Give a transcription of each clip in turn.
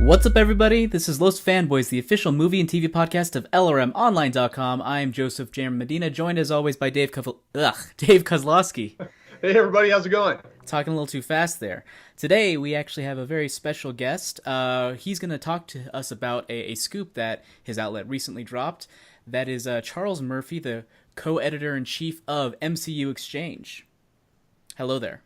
What's up, everybody? This is Los Fanboys, the official movie and TV podcast of LRMOnline.com. I'm Joseph J. Medina, joined as always by Dave Kozlowski. Hey everybody, how's it going? Talking a little too fast there. Today, we actually have a very special guest. He's going to talk to us about a scoop that his outlet recently dropped. That is Charles Murphy, the co-editor-in-chief of MCU Exchange. Hello there.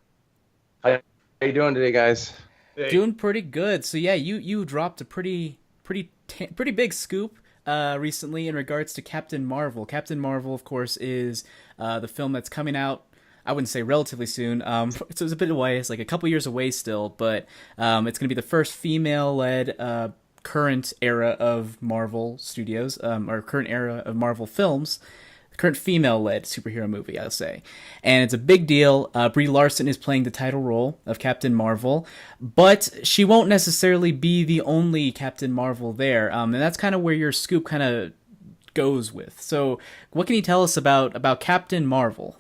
How you doing today, guys? Hey. Doing pretty good. So yeah, you dropped a pretty big scoop recently in regards to Captain Mar-Vell. Captain Mar-Vell, of course, is the film that's coming out. I wouldn't say relatively soon. It's a bit away. It's like a couple years away still, but it's going to be the first female-led current era of Marvel Studios, or current era of Marvel films. Current female-led superhero movie, I'll say. And it's a big deal. Brie Larson is playing the title role of Captain Mar-Vell, but she won't necessarily be the only Captain Mar-Vell there. And that's kind of where your scoop kind of goes with. So what can you tell us about Captain Mar-Vell?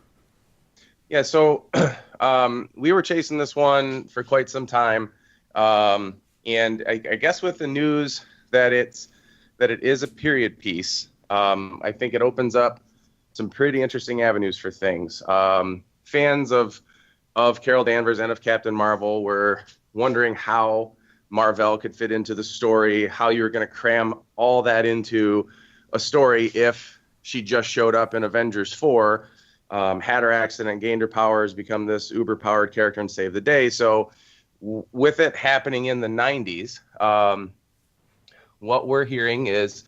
Yeah, so we were chasing this one for quite some time. And I guess with the news that it is a period piece, I think it opens up some pretty interesting avenues for things. Fans of Carol Danvers and of Captain Mar-Vell were wondering how Mar-Vell could fit into the story, how you were going to cram all that into a story if she just showed up in Avengers 4, had her accident, gained her powers, become this uber-powered character and save the day. So with it happening in the 90s, what we're hearing is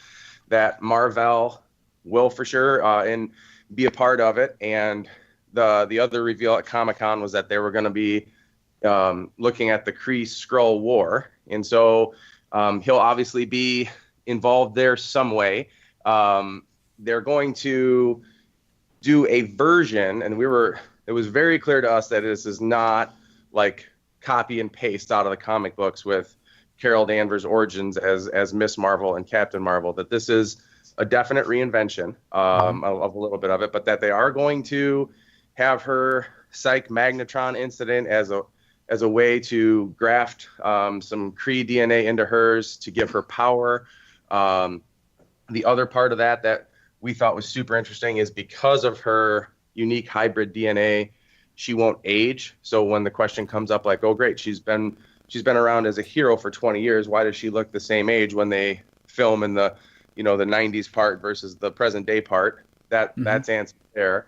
that Mar-Vell will for sure and be a part of it. And the other reveal at Comic-Con was that they were going to be looking at the Kree-Skrull War. And so he'll obviously be involved there some way. They're going to do a version, and it was very clear to us that this is not like copy and paste out of the comic books with Carol Danvers' origins as Miss Marvel and Captain Marvel, that this is a definite reinvention of a little bit of it, but that they are going to have her psych magnetron incident as a way to graft some Kree DNA into hers to give her power. The other part of that we thought was super interesting is because of her unique hybrid DNA, she won't age. So when the question comes up like, oh great, she's been around as a hero for 20 years, why does she look the same age when they film in the 90s part versus the present day part? That's answered there.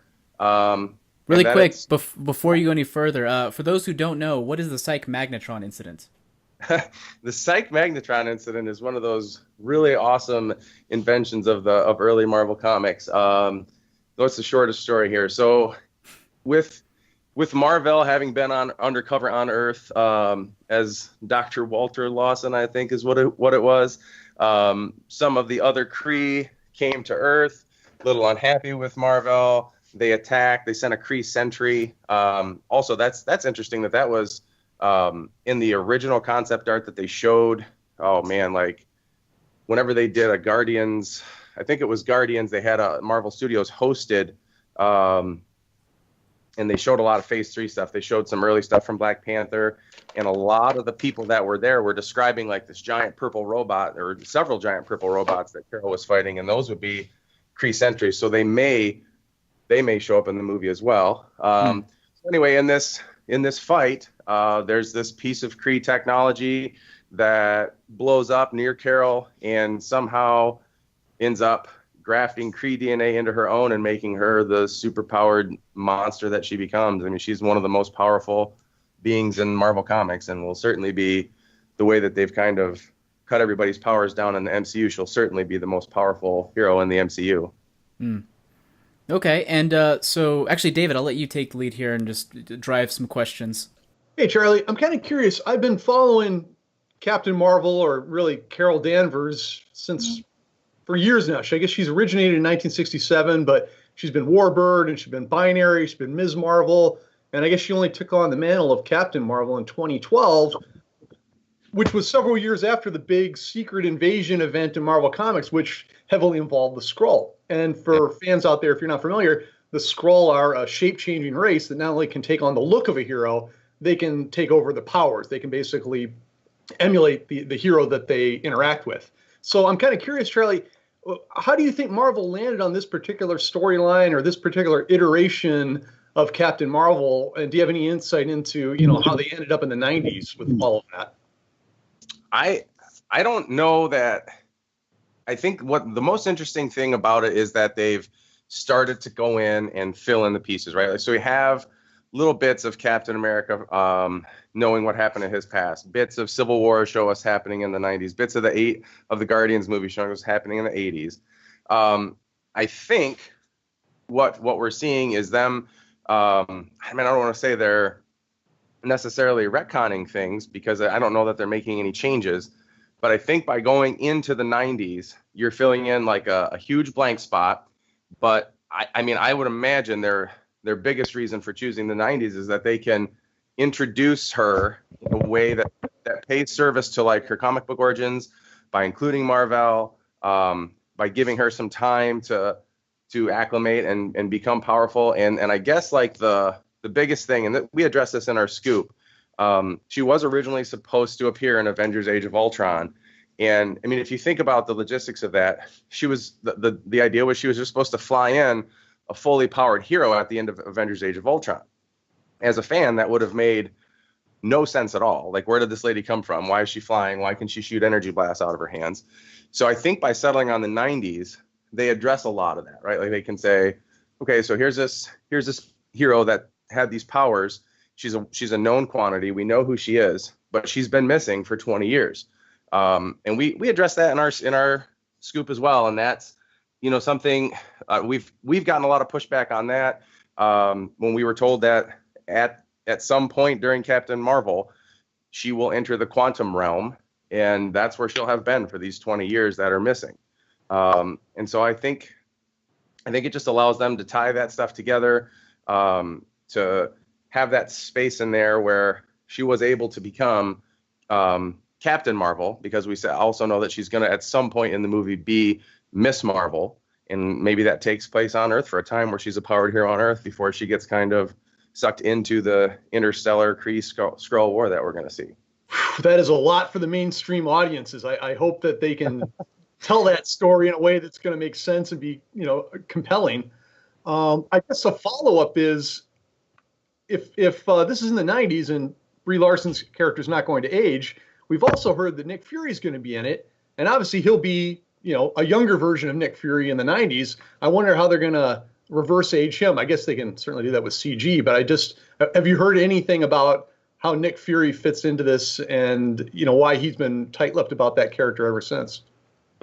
Really quick, before you go any further, for those who don't know, what is the Psych Magnetron incident? The Psych Magnetron incident is one of those really awesome inventions of early Marvel comics. What's the shortest story here? So with Mar-Vell having been undercover on Earth as Dr. Walter Lawson, I think is what it was. Some of the other Kree came to Earth, a little unhappy with Mar-Vell. They attacked. They sent a Kree sentry. Also, that's interesting that was in the original concept art that they showed. Oh man, like whenever they did a Guardians, I think it was Guardians. They had a Marvel Studios hosted, and they showed a lot of Phase 3 stuff. They showed some early stuff from Black Panther, and a lot of the people that were there were describing like this giant purple robot or several giant purple robots that Carol was fighting, and those would be Kree sentries. So they may show up in the movie as well. So anyway, in this fight, there's this piece of Kree technology that blows up near Carol and somehow ends up grafting Kree DNA into her own and making her the superpowered monster that she becomes. I mean, she's one of the most powerful beings in Marvel Comics, and will certainly be the way that they've kind of cut everybody's powers down in the MCU. She'll certainly be the most powerful hero in the MCU. Okay, and so actually, David, I'll let you take the lead here and just drive some questions. Hey Charlie, I'm kind of curious. I've been following Captain Marvel, or really Carol Danvers, for years now. I guess she's originated in 1967, but she's been Warbird, and she's been Binary, she's been Ms. Marvel, and I guess she only took on the mantle of Captain Marvel in 2012, which was several years after the big secret invasion event in Marvel Comics, which heavily involved the Skrull. And for fans out there, if you're not familiar, the Skrull are a shape-changing race that not only can take on the look of a hero, they can take over the powers. They can basically emulate the hero that they interact with. So I'm kind of curious, Charlie, how do you think Marvel landed on this particular storyline or this particular iteration of Captain Marvel? And do you have any insight into, how they ended up in the 90s with all of that? I don't know that. I think what the most interesting thing about it is that they've started to go in and fill in the pieces, right? Like, so we have little bits of Captain America knowing what happened in his past, bits of Civil War show us happening in the 90s, bits of the Guardians movie showing us happening in the 80s. I think what we're seeing is them. I don't want to say they're necessarily retconning things because I don't know that they're making any changes. But I think by going into the 90s, you're filling in like a huge blank spot. But I would imagine their biggest reason for choosing the 90s is that they can introduce her in a way that pays service to like her comic book origins by including Mar-Vell, by giving her some time to acclimate and become powerful. And I guess like the biggest thing, and we addressed this in our scoop, she was originally supposed to appear in Avengers Age of Ultron. And I mean, if you think about the logistics of that, she was the idea was she was just supposed to fly in a fully powered hero at the end of Avengers Age of Ultron. As a fan, that would have made no sense at all. Like, where did this lady come from? Why is she flying? Why can she shoot energy blasts out of her hands? So I think by settling on the 90s, they address a lot of that, right? Like they can say, okay, so here's this hero that had these powers. She's a known quantity. We know who she is, but she's been missing for 20 years. And we address that in our scoop as well. And that's, something we've gotten a lot of pushback on that. When we were told that at some point during Captain Marvel, she will enter the quantum realm, and that's where she'll have been for these 20 years that are missing. And so I think it just allows them to tie that stuff together, to have that space in there where she was able to become Captain Marvel, because we also know that she's going to at some point in the movie be Miss Marvel, and maybe that takes place on Earth for a time where she's a powered hero on Earth before she gets kind of sucked into the interstellar Kree Skrull war that we're going to see. That is a lot for the mainstream audiences. I hope that they can tell that story in a way that's going to make sense and be, compelling. I guess a follow-up is, if this is in the 90s and Brie Larson's character is not going to age, we've also heard that Nick Fury is going to be in it, and obviously he'll be, a younger version of Nick Fury in the 90s. I wonder how they're going to reverse age him. I guess they can certainly do that with CG, but have you heard anything about how Nick Fury fits into this and, why he's been tight-lipped about that character ever since?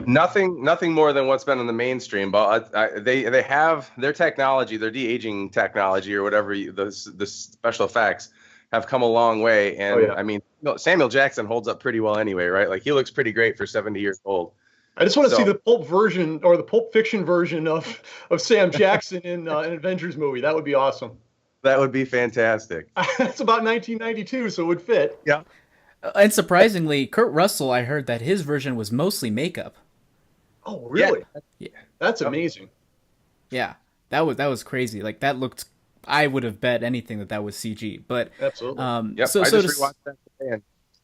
Nothing more than what's been in the mainstream, but they have their technology, their de-aging technology or whatever, the special effects have come a long way. And I mean, Samuel Jackson holds up pretty well anyway, right? Like, he looks pretty great for 70 years old. I just want to see the pulp version or the Pulp Fiction version of Sam Jackson in an Avengers movie. That would be awesome. That would be fantastic. That's about 1992, so it would fit. Yeah. And surprisingly, Kurt Russell, I heard that his version was mostly makeup. Oh, really? Yeah. That's amazing. Yeah, that was crazy. Like, that looked. I would have bet anything that was CG, but absolutely. Yep, so I just rewatched that today.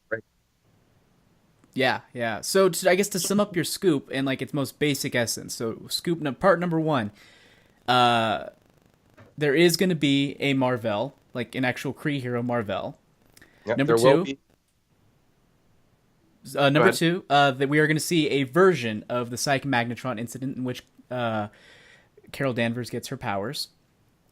Right. Yeah. So I guess to sum up your scoop in like its most basic essence, so part number 1, there is going to be a Mar-Vell, like an actual Kree hero Mar-Vell. Yep, number 2. Number 2, that we are going to see a version of the Psych Magnetron incident in which Carol Danvers gets her powers.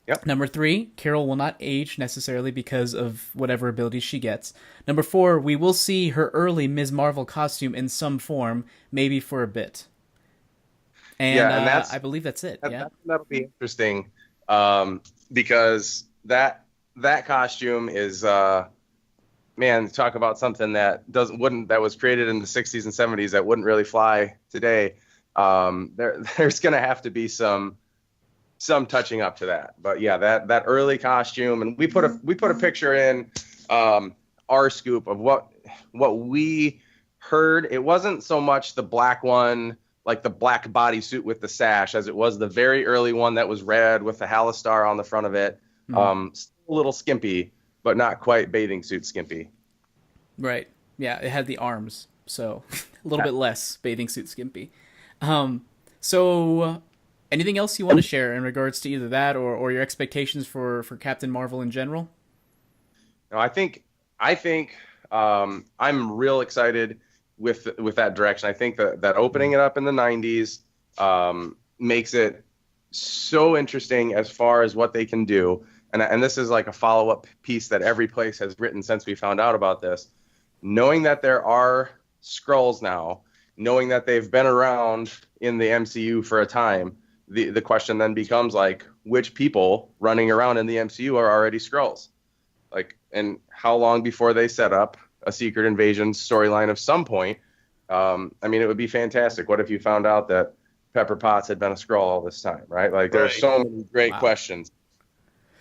Yep. Number 3, Carol will not age necessarily because of whatever abilities she gets. Number 4, we will see her early Ms. Marvel costume in some form, maybe for a bit. And I believe that's it. That'll be interesting, because that costume is. Man, talk about something that was created in the 60s and 70s that wouldn't really fly today. There's going to have to be some touching up to that. But yeah, that early costume, and we put a picture in our scoop of what we heard. It wasn't so much the black one, like the black bodysuit with the sash, as it was the very early one that was red with the Halistar on the front of it. Mm-hmm. Still a little skimpy, but not quite bathing suit skimpy. Right. Yeah, it had the arms, so a little bit less bathing suit skimpy. Um, so anything else you want to share in regards to either that or your expectations for Captain Marvel in general? No, I think I'm real excited with that direction. I think that opening it up in the 90s makes it so interesting as far as what they can do. And this is like a follow-up piece that every place has written since we found out about this. Knowing that there are Skrulls now, knowing that they've been around in the MCU for a time, the question then becomes like, which people running around in the MCU are already Skrulls? Like, and how long before they set up a secret invasion storyline of some point? I mean, it would be fantastic. What if you found out that Pepper Potts had been a Skrull all this time, right? Like, there's Right. so many great Wow. questions.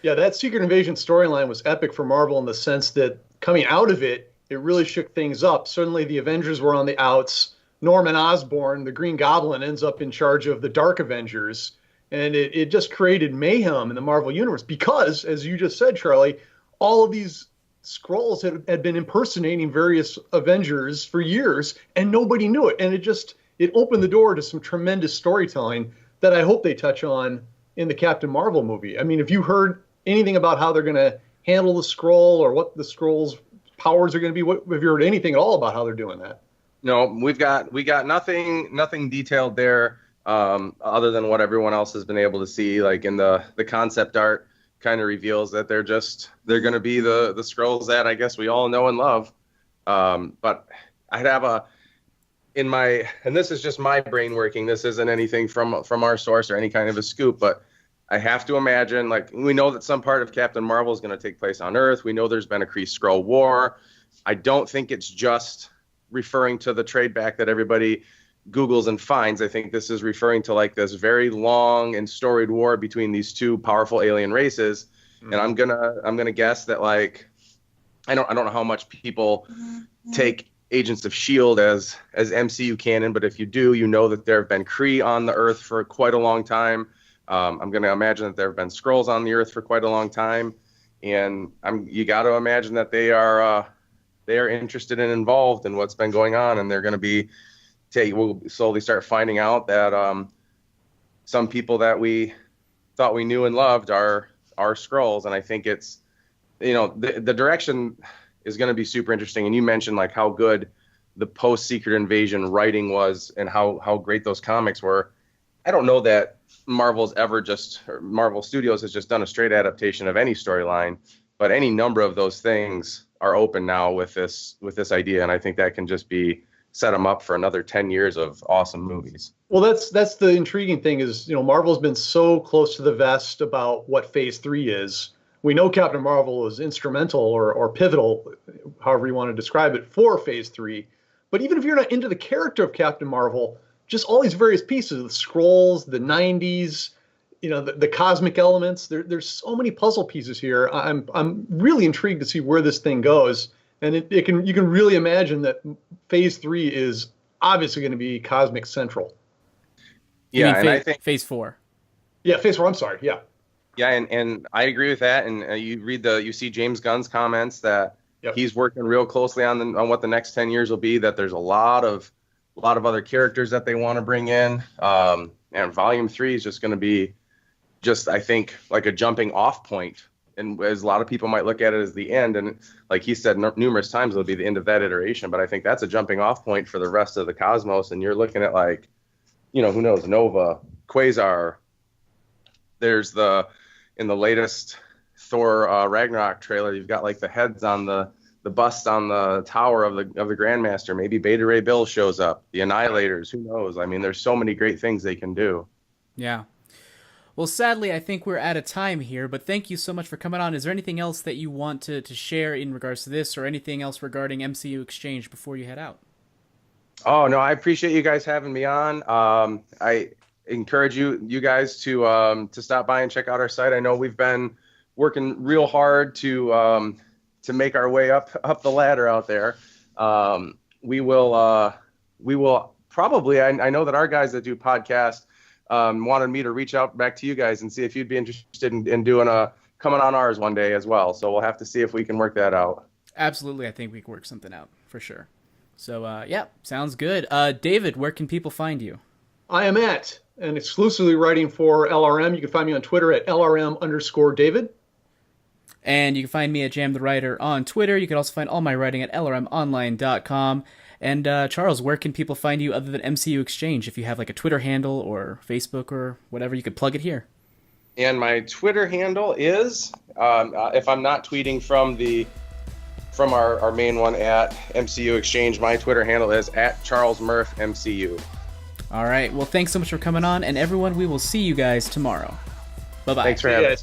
Yeah, that Secret Invasion storyline was epic for Marvel in the sense that coming out of it, it really shook things up. Suddenly, the Avengers were on the outs. Norman Osborn, the Green Goblin, ends up in charge of the Dark Avengers. And it just created mayhem in the Marvel Universe because, as you just said, Charlie, all of these Skrulls had been impersonating various Avengers for years, and nobody knew it. And it opened the door to some tremendous storytelling that I hope they touch on in the Captain Marvel movie. I mean, have you heard anything about how they're going to handle the Skrull or what the Skrull's powers are going to be? What, have you heard anything at all about how they're doing that? No, we got nothing detailed there, other than what everyone else has been able to see. Like in the concept art, kind of reveals that they're going to be the Skrulls that I guess we all know and love. But I'd have and this is just my brain working. This isn't anything from our source or any kind of a scoop, but I have to imagine, like, we know that some part of Captain Marvel is going to take place on Earth. We know there's been a Kree Skrull war. I don't think it's just referring to the trade back that everybody Googles and finds. I think this is referring to like this very long and storied war between these two powerful alien races. And I'm gonna guess that, like, I don't know how much people take Agents of Shield as MCU canon, but if you do, you know that there have been Kree on the Earth for quite a long time. I'm going to imagine that there have been Skrulls on the Earth for quite a long time, and you got to imagine that they are interested and involved in what's been going on, and they're going to we'll slowly start finding out that some people that we thought we knew and loved are Skrulls, and I think it's, the direction is going to be super interesting. And you mentioned like how good the post Secret Invasion writing was and how great those comics were. I don't know that Marvel Studios has just done a straight adaptation of any storyline, but any number of those things are open now with this idea, and I think that can just be set them up for another 10 years of awesome movies. Well, that's the intriguing thing is, Marvel's been so close to the vest about what Phase 3 is. We know Captain Marvel is instrumental or pivotal, however you want to describe it, for Phase 3. But even if you're not into the character of Captain Marvel, just all these various pieces, the Skrulls, the 90s, the cosmic elements, there's so many puzzle pieces here. I'm really intrigued to see where this thing goes. And you can really imagine that Phase 3 is obviously going to be cosmic central. Yeah, and I think Phase 4. Yeah, Phase 4, I'm sorry, yeah. Yeah, and I agree with that. And you see James Gunn's comments that he's working real closely on what the next 10 years will be. That there's a lot of other characters that they want to bring in. And Volume 3 is just going to be I think, like a jumping off point. And as a lot of people might look at it as the end, and like he said numerous times, it'll be the end of that iteration. But I think that's a jumping off point for the rest of the cosmos. And you're looking at, like, who knows, Nova, Quasar. There's in the latest Thor Ragnarok trailer, you've got like the heads on the busts on the tower of the Grandmaster. Maybe Beta Ray Bill shows up. The Annihilators. Who knows? I mean, there's so many great things they can do. Yeah. Well, sadly, I think we're out of time here, but thank you so much for coming on. Is there anything else that you want to share in regards to this or anything else regarding MCU Exchange before you head out? Oh, no, I appreciate you guys having me on. I encourage you guys to stop by and check out our site. I know we've been working real hard to make our way up the ladder out there. We will probably, I know that our guys that do podcasts wanted me to reach out back to you guys and see if you'd be interested in doing coming on ours one day as well. So we'll have to see if we can work that out. Absolutely, I think we can work something out for sure. So, yeah, sounds good. David, where can people find you? I am at and exclusively writing for LRM. You can find me on Twitter at LRM_David. And you can find me at Jam the Writer on Twitter. You can also find all my writing at lrmonline.com. And Charles, where can people find you other than MCU Exchange? If you have like a Twitter handle or Facebook or whatever, you could plug it here. And my Twitter handle is, if I'm not tweeting from our main one at MCU Exchange, my Twitter handle is at CharlesMurphMCU. All right. Well, thanks so much for coming on. And everyone, we will see you guys tomorrow. Bye-bye. Thanks for having me.